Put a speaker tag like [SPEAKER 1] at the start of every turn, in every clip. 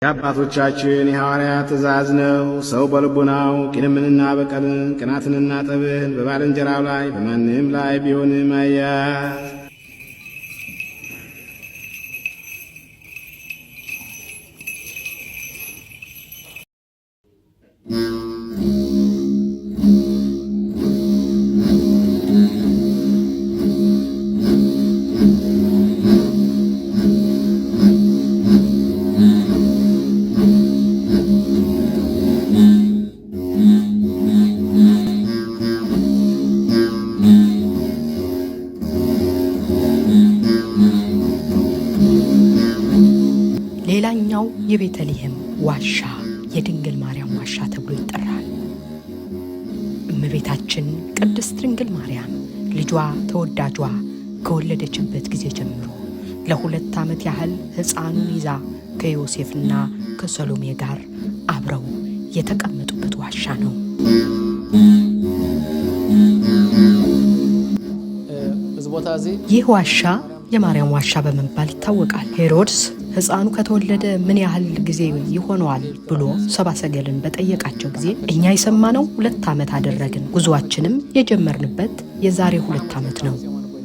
[SPEAKER 1] የአባቶቻችን የሐዋርያት ትእዛዝ ነው። ሰው በልቡናው ቂምንና በቀልን ቅናትንና ጠብን በባልንጀራው ላይ በማንም ላይ ቢሆንም አያዝ።
[SPEAKER 2] ሌላኛው የቤተልሔም ዋሻ የድንግል ማርያም ዋሻ ተብሎ ይጠራል። እመቤታችን ቅድስት ድንግል ማርያም ልጇ ተወዳጇ ከወለደችበት ጊዜ ጀምሮ ለ2 ዓመት ያህል ሕፃኑን ይዛ ከዮሴፍና ከሰሎሜ ጋር አብረው የተቀመጡበት ዋሻ ነው። ይህ ዋሻ የማርያም ዋሻ በመባል ይታወቃል። ሄሮድስ ሕፃኑ ከተወለደ ምን ያህል ጊዜ ይሆነዋል ብሎ ሰብአ ሰገልን በጠየቃቸው ጊዜ እኛ የሰማነው 2 ዓመት አደረግን፣ ጉዞአችንም የጀመርንበት የዛሬ 2 ዓመት ነው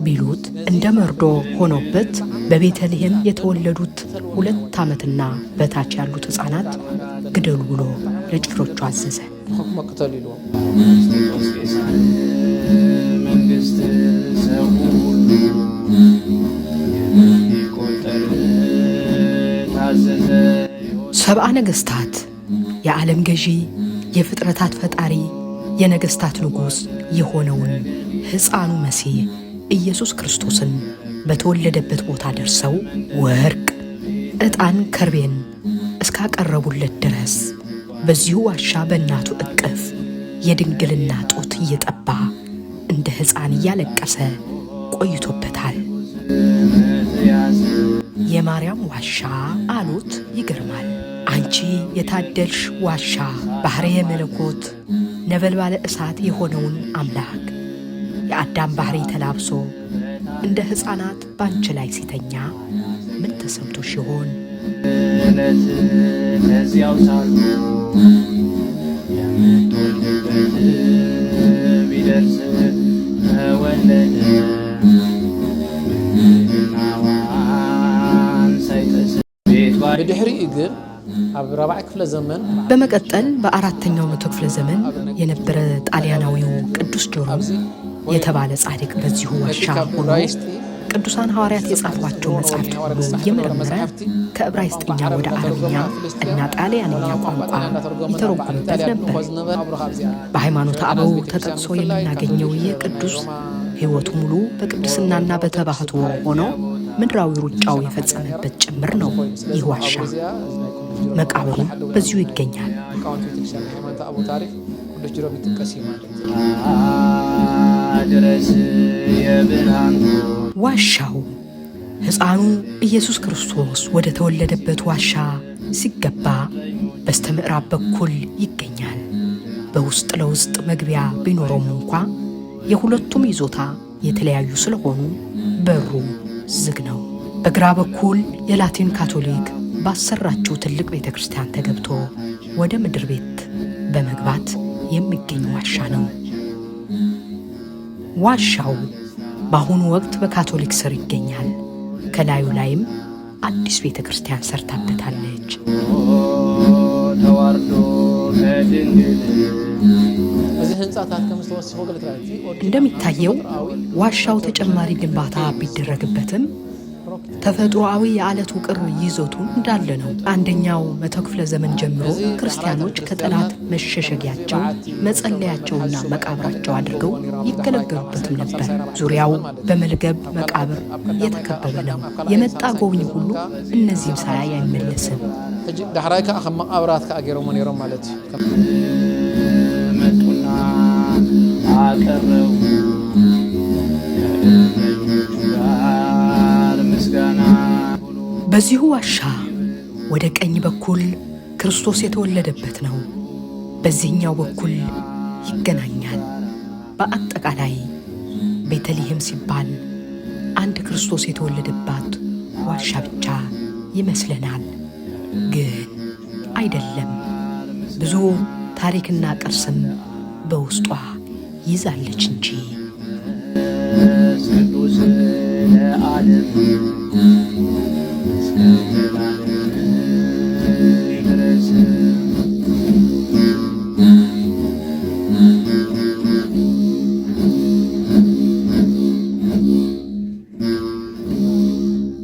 [SPEAKER 2] ቢሉት እንደ መርዶ ሆኖበት በቤተልሔም የተወለዱት 2 ዓመትና በታች ያሉት ሕፃናት ግደሉ ብሎ ለጭፍሮቹ አዘዘ። ሰብአ ነገሥታት የዓለም ገዢ የፍጥረታት ፈጣሪ የነገሥታት ንጉሥ የሆነውን ሕፃኑ መሲህ ኢየሱስ ክርስቶስን በተወለደበት ቦታ ደርሰው ወርቅ፣ ዕጣን፣ ከርቤን እስካቀረቡለት ድረስ በዚሁ ዋሻ በእናቱ እቅፍ የድንግልና ጡት እየጠባ እንደ ሕፃን እያለቀሰ ቆይቶበታል። የማርያም ዋሻ አሉት። ይገርማል። አንቺ የታደልሽ ዋሻ ባሕርየ መለኮት ነበልባለ እሳት የሆነውን አምላክ የአዳም ባሕሪ ተላብሶ እንደ ሕፃናት ባንቺ ላይ ሲተኛ ምን ተሰምቶሽ ይሆን? ለዚያው ሳሉ የምትወልድበት ቢደርስ ተወለደ። በመቀጠል በ4ኛው መቶ ክፍለ ዘመን የነበረ ጣሊያናዊው ቅዱስ ጆሮም የተባለ ጻድቅ በዚሁ ዋሻ ሆኖ ቅዱሳን ሐዋርያት የጻፏቸው መጻሕፍት ሁሉ እየመረመረ ከዕብራይስጥኛ ወደ አረብኛ እና ጣሊያንኛ ቋንቋ ይተረጉምበት ነበር። በሃይማኖተ አበው ተጠቅሶ የምናገኘው ይህ ቅዱስ ሕይወቱ ሙሉ በቅድስናና በተባህቶ ሆኖ ምድራዊ ሩጫው የፈጸመበት ጭምር ነው። ይህ ዋሻ መቃብሩ በዚሁ ይገኛል። ዋሻው ሕፃኑ ኢየሱስ ክርስቶስ ወደ ተወለደበት ዋሻ ሲገባ በስተምዕራብ በኩል ይገኛል። በውስጥ ለውስጥ መግቢያ ቢኖረውም እንኳ የሁለቱም ይዞታ የተለያዩ ስለሆኑ በሩ ዝግ ነው። በግራ በኩል የላቲን ካቶሊክ ባሰራችው ትልቅ ቤተ ክርስቲያን ተገብቶ ወደ ምድር ቤት በመግባት የሚገኝ ዋሻ ነው። ዋሻው በአሁኑ ወቅት በካቶሊክ ስር ይገኛል። ከላዩ ላይም አዲስ ቤተ ክርስቲያን ሰርታበታለች። እንደሚታየው ዋሻው ተጨማሪ ግንባታ ቢደረግበትም ተፈጥሮአዊ የዓለት ውቅር ይዞቱ እንዳለ ነው። 1ኛው መቶ ክፍለ ዘመን ጀምሮ ክርስቲያኖች ከጠላት መሸሸጊያቸው፣ መጸለያቸውና መቃብራቸው አድርገው ይገለገሉበትም ነበር። ዙሪያው በመልገብ መቃብር የተከበበ ነው። የመጣ ጎብኝ ሁሉ እነዚህም ሳያይ አይመለስም። ዳህራይካ መቃብራት ከአገረው መኔሮም ማለት መጡና አቀረው በዚሁ ዋሻ ወደ ቀኝ በኩል ክርስቶስ የተወለደበት ነው። በዚህኛው በኩል ይገናኛል። በአጠቃላይ ቤተልሔም ሲባል አንድ ክርስቶስ የተወለደባት ዋሻ ብቻ ይመስለናል። ግን አይደለም፣ ብዙ ታሪክና ቅርስም በውስጧ ይዛለች እንጂ።
[SPEAKER 3] ቅዱስ ለዓለም ድረስ